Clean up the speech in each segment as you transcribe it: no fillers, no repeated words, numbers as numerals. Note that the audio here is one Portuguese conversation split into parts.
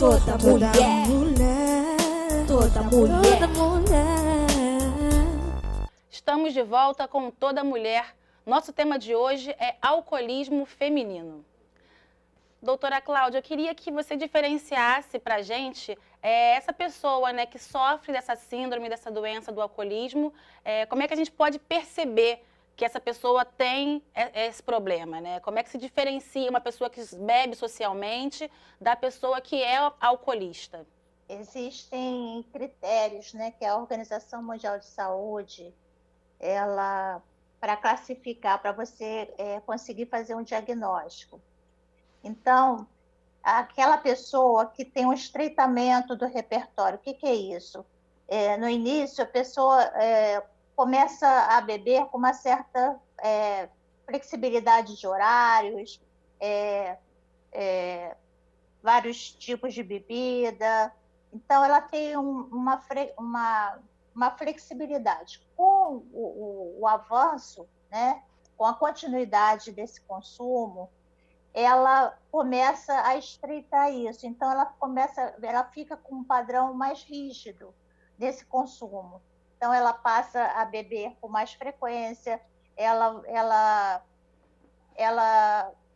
Toda mulher, toda mulher, toda mulher. Estamos de volta com Toda Mulher. Nosso tema de hoje é alcoolismo feminino. Doutora Cláudia, eu queria que você diferenciasse para a gente essa pessoa, né, que sofre dessa síndrome, dessa doença do alcoolismo. Como é que a gente pode perceber que essa pessoa tem esse problema, né? Como é que se diferencia uma pessoa que bebe socialmente da pessoa que é alcoolista? Existem critérios, né, que a Organização Mundial de Saúde, ela, para classificar, para você conseguir fazer um diagnóstico. Então, aquela pessoa que tem um estreitamento do repertório, o que é isso? No início, a pessoa começa a beber com uma certa flexibilidade de horários, vários tipos de bebida. Então, ela tem uma flexibilidade. Com o avanço, né, com a continuidade desse consumo, ela começa a estreitar isso. Então, ela fica com um padrão mais rígido desse consumo. Então, ela passa a beber com mais frequência, ela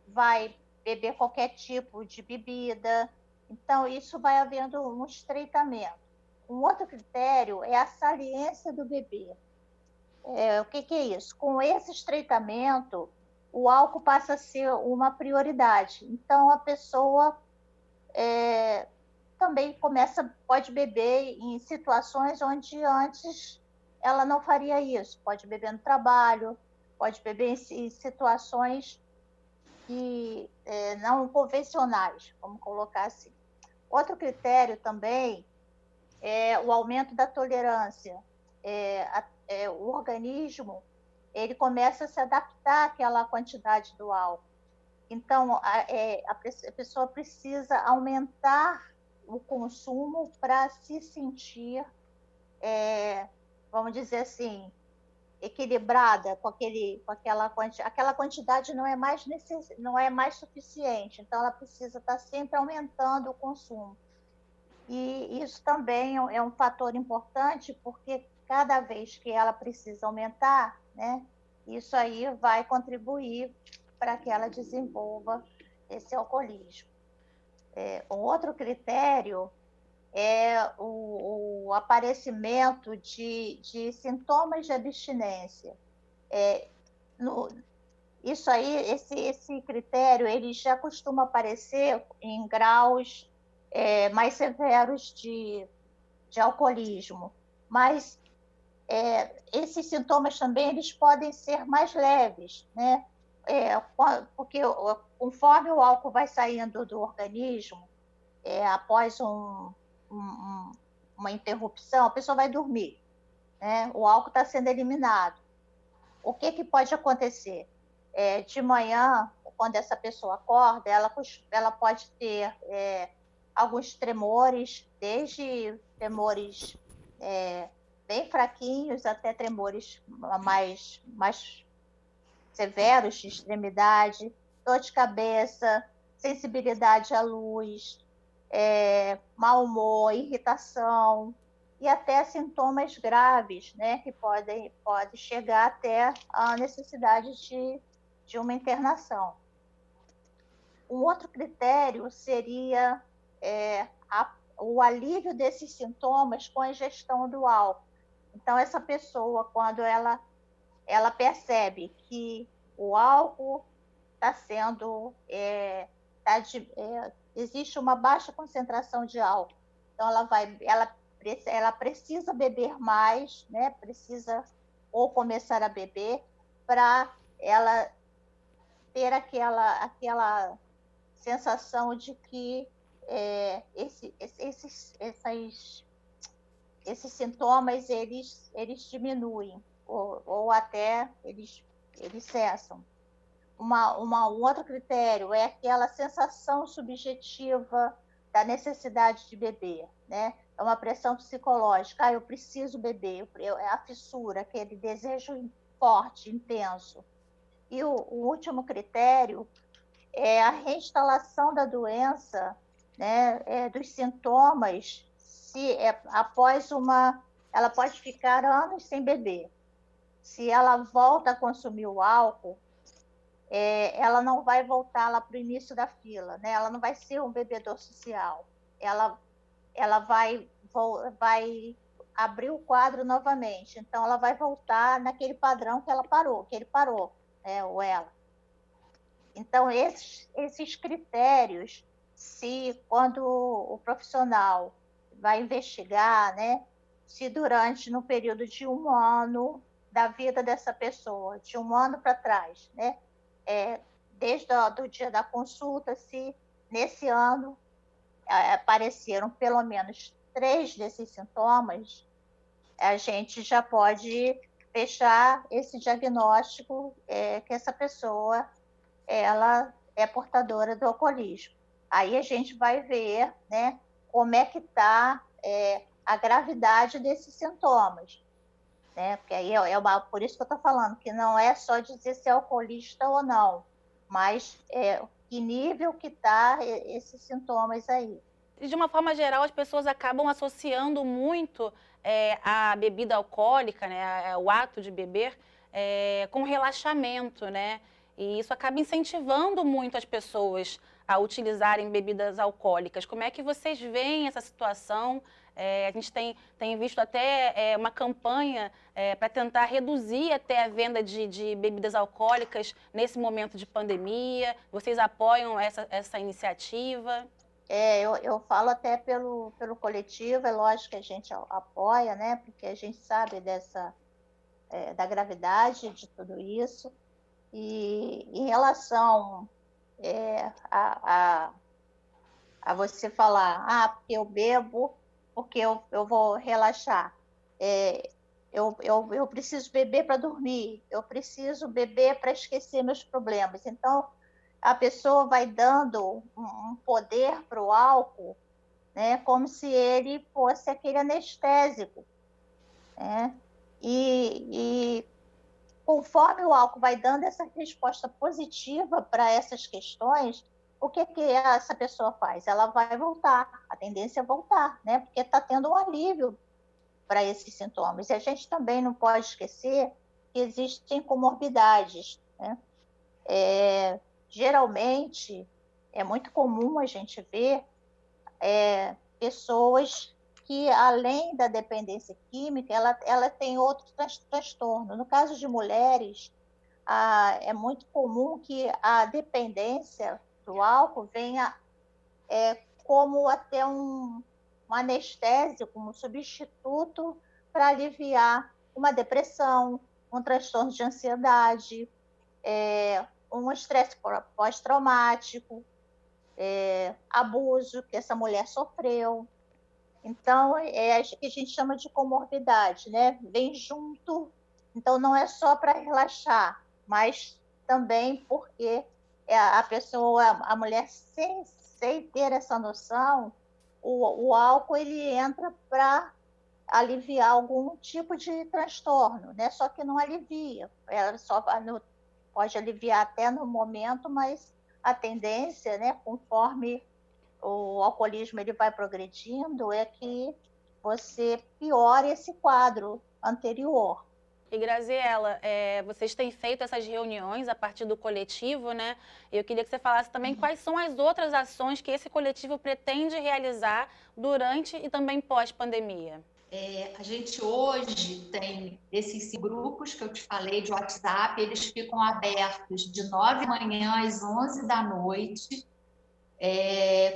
vai beber qualquer tipo de bebida. Então, isso vai havendo um estreitamento. Um outro critério é a saliência do bebê. O que é isso? Com esse estreitamento, o álcool passa a ser uma prioridade. Então, a pessoa também pode beber em situações onde antes ela não faria isso. Pode beber no trabalho, pode beber em situações que não convencionais, vamos colocar assim. Outro critério também é o aumento da tolerância. O organismo ele começa a se adaptar àquela quantidade do álcool. Então, a pessoa precisa aumentar o consumo para se sentir, vamos dizer assim, equilibrada com aquela quantidade não é mais suficiente. Então, ela precisa estar sempre aumentando o consumo. E isso também é um fator importante, porque cada vez que ela precisa aumentar, né, isso aí vai contribuir para que ela desenvolva esse alcoolismo. Um outro critério é o aparecimento de sintomas de abstinência. Isso aí, esse critério, ele já costuma aparecer em graus mais severos de alcoolismo, mas esses sintomas também eles podem ser mais leves, né? Porque conforme o álcool vai saindo do organismo, após uma interrupção, a pessoa vai dormir, né? O álcool está sendo eliminado. O que pode acontecer? De manhã, quando essa pessoa acorda, ela pode ter alguns tremores, desde tremores bem fraquinhos até tremores mais severos de extremidade, dor de cabeça, sensibilidade à luz, mau humor, irritação e até sintomas graves, né, que pode chegar até a necessidade de uma internação. Um outro critério seria o alívio desses sintomas com a ingestão do álcool. Então, essa pessoa, quando ela percebe que o álcool está sendo... existe uma baixa concentração de álcool. Então, ela precisa beber mais, né? Precisa ou começar a beber para ela ter aquela sensação de que esses sintomas eles diminuem ou até eles cessam. Um outro critério é aquela sensação subjetiva da necessidade de beber, né? É uma pressão psicológica. Eu preciso beber. É a fissura, aquele desejo forte, intenso. E o último critério é a reinstalação da doença né, dos sintomas, se após ela pode ficar anos sem beber. Se ela volta a consumir o álcool, ela não vai voltar lá para o início da fila, né? Ela não vai ser um bebedor social. Ela vai abrir o quadro novamente. Então, ela vai voltar naquele padrão que ele parou, né? Ou ela. Então, esses critérios, se quando o profissional vai investigar, né? Se no período de 1 ano da vida dessa pessoa, de 1 ano para trás, né? Desde o dia da consulta, se nesse ano apareceram pelo menos 3 desses sintomas, a gente já pode fechar esse diagnóstico que essa pessoa ela é portadora do alcoolismo. Aí a gente vai ver, né, como é que está a gravidade desses sintomas. Né? Porque aí por isso que eu estou falando, que não é só dizer se é alcoolista ou não, mas que nível que está esses sintomas aí. De uma forma geral, as pessoas acabam associando muito a bebida alcoólica, né, o ato de beber, com relaxamento, né? E isso acaba incentivando muito as pessoas a utilizarem bebidas alcoólicas. Como é que vocês veem essa situação? A gente tem visto até uma campanha para tentar reduzir até a venda de bebidas alcoólicas nesse momento de pandemia. Vocês apoiam essa iniciativa? Eu falo até pelo coletivo, é lógico que a gente apoia, né? Porque a gente sabe da gravidade de tudo isso. E em relação a você falar, porque eu bebo, porque eu vou relaxar. Eu preciso beber para dormir, eu preciso beber para esquecer meus problemas. Então, a pessoa vai dando um poder para o álcool, né, como se ele fosse aquele anestésico. Né? E conforme o álcool vai dando essa resposta positiva para essas questões, o que essa pessoa faz? Ela vai voltar, a tendência é voltar, né? Porque está tendo um alívio para esses sintomas. E a gente também não pode esquecer que existem comorbidades, né? Geralmente, é muito comum a gente ver pessoas que, além da dependência química, ela tem outro transtorno. No caso de mulheres, é muito comum que a dependência do álcool venha como até um anestésico, um substituto para aliviar uma depressão, um transtorno de ansiedade, um estresse pós-traumático, abuso que essa mulher sofreu. Então, o que a gente chama de comorbidade, né? Vem junto. Então, não é só para relaxar, mas também porque a mulher, sem ter essa noção, o álcool ele entra para aliviar algum tipo de transtorno, né? Só que não alivia. Ela só pode aliviar até no momento, mas a tendência, né, conforme o alcoolismo ele vai progredindo, é que você piore esse quadro anterior. E, Graziela, vocês têm feito essas reuniões a partir do coletivo, né? Eu queria que você falasse também quais são as outras ações que esse coletivo pretende realizar durante e também pós-pandemia. A gente hoje tem esses grupos que eu te falei de WhatsApp, eles ficam abertos de 9 da manhã às 11 da noite,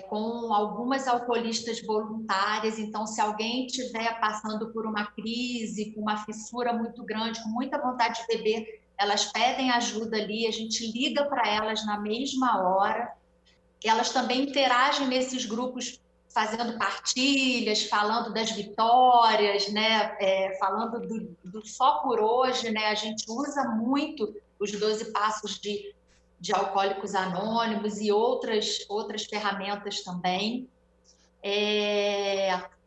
com algumas alcoolistas voluntárias. Então, se alguém estiver passando por uma crise, com uma fissura muito grande, com muita vontade de beber, elas pedem ajuda ali, a gente liga para elas na mesma hora. Elas também interagem nesses grupos, fazendo partilhas, falando das vitórias, né? Falando do só por hoje, né? A gente usa muito os 12 passos de Alcoólicos Anônimos e outras ferramentas também.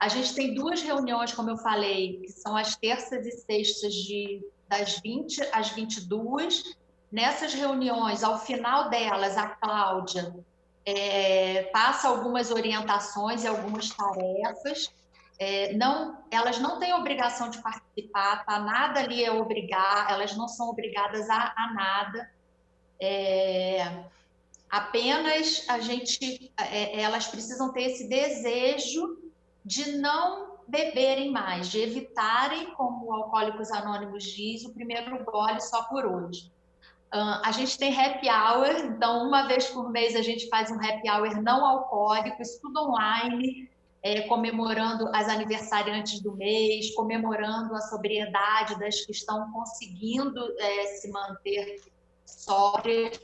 A gente tem 2 reuniões, como eu falei, que são as terças e sextas das 20 às 22. Nessas reuniões, ao final delas, a Cláudia passa algumas orientações e algumas tarefas. Elas não têm obrigação de participar, tá? Nada ali é obrigar, elas não são obrigadas a nada. Apenas elas precisam ter esse desejo de não beberem mais, de evitarem, como o Alcoólicos Anônimos diz, o primeiro gole só por hoje. A gente tem happy hour, então uma vez por mês a gente faz um happy hour não alcoólico, isso tudo online, comemorando as aniversariantes do mês, comemorando a sobriedade das que estão conseguindo se manter sóbrias.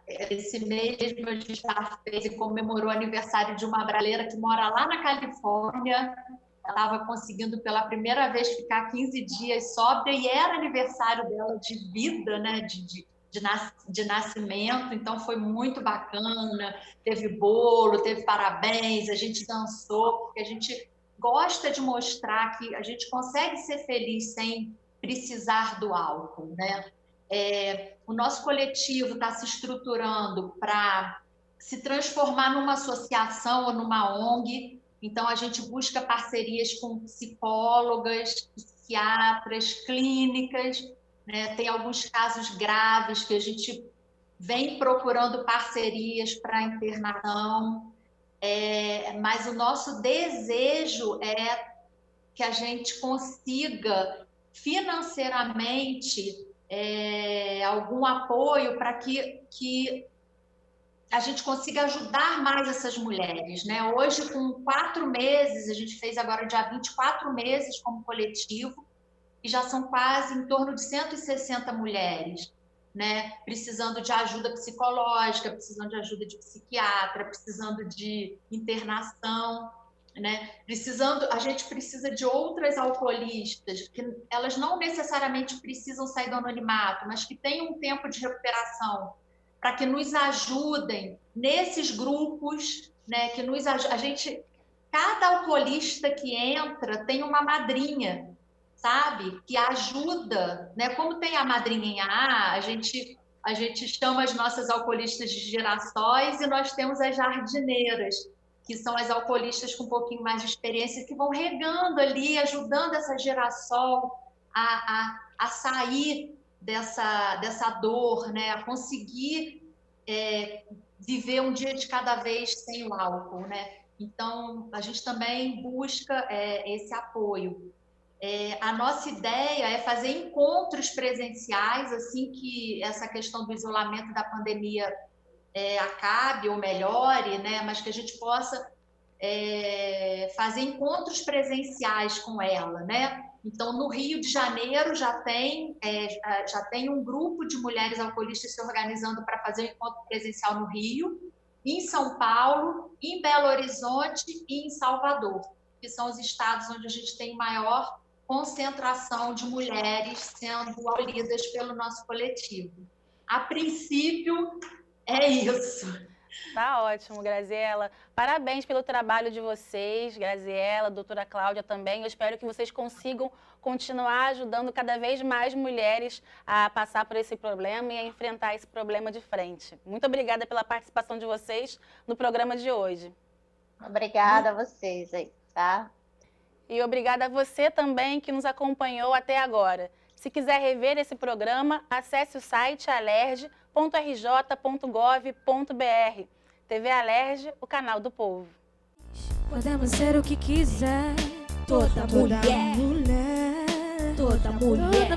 Esse mês mesmo a gente fez e comemorou o aniversário de uma brasileira que mora lá na Califórnia. Ela estava conseguindo pela primeira vez ficar 15 dias sóbria e era aniversário dela de vida, né? De nascimento, então foi muito bacana. Teve bolo, teve parabéns, a gente dançou, porque a gente gosta de mostrar que a gente consegue ser feliz sem precisar do álcool, né? O nosso coletivo está se estruturando para se transformar numa associação ou numa ONG, então a gente busca parcerias com psicólogas, psiquiatras, clínicas, né? Tem alguns casos graves que a gente vem procurando parcerias para internação, mas o nosso desejo é que a gente consiga financeiramente algum apoio para que a gente consiga ajudar mais essas mulheres, né? Hoje, com 4 meses, a gente fez agora dia 24 meses como coletivo, e já são quase em torno de 160 mulheres, né? Precisando de ajuda psicológica, precisando de ajuda de psiquiatra, precisando de internação, né? A gente precisa de outras alcoolistas, que elas não necessariamente precisam sair do anonimato, mas que tenham um tempo de recuperação, para que nos ajudem nesses grupos, né? Cada alcoolista que entra tem uma madrinha, sabe? Que ajuda, né? Como tem a madrinha em AA, a gente chama as nossas alcoolistas de girassóis e nós temos as jardineiras, que são as alcoolistas com um pouquinho mais de experiência, que vão regando ali, ajudando essa girassol a sair dessa dor, né? A conseguir viver um dia de cada vez sem o álcool, né? Então, a gente também busca esse apoio. A nossa ideia é fazer encontros presenciais, assim que essa questão do isolamento da pandemia acabe ou melhore, né? Mas que a gente possa fazer encontros presenciais com ela, né? Então, no Rio de Janeiro já tem um grupo de mulheres alcoolistas se organizando para fazer um encontro presencial no Rio, em São Paulo, em Belo Horizonte e em Salvador, que são os estados onde a gente tem maior concentração de mulheres sendo acolhidas pelo nosso coletivo. A princípio, é isso. Tá ótimo, Graziela. Parabéns pelo trabalho de vocês, Graziela, doutora Cláudia também. Eu espero que vocês consigam continuar ajudando cada vez mais mulheres a passar por esse problema e a enfrentar esse problema de frente. Muito obrigada pela participação de vocês no programa de hoje. Obrigada a vocês aí, tá? E obrigada a você também que nos acompanhou até agora. Se quiser rever esse programa, acesse o site alerj.rj.gov.br. TV Alerj, o canal do povo. Podemos ser o que quiser. Toda mulher. Toda mulher.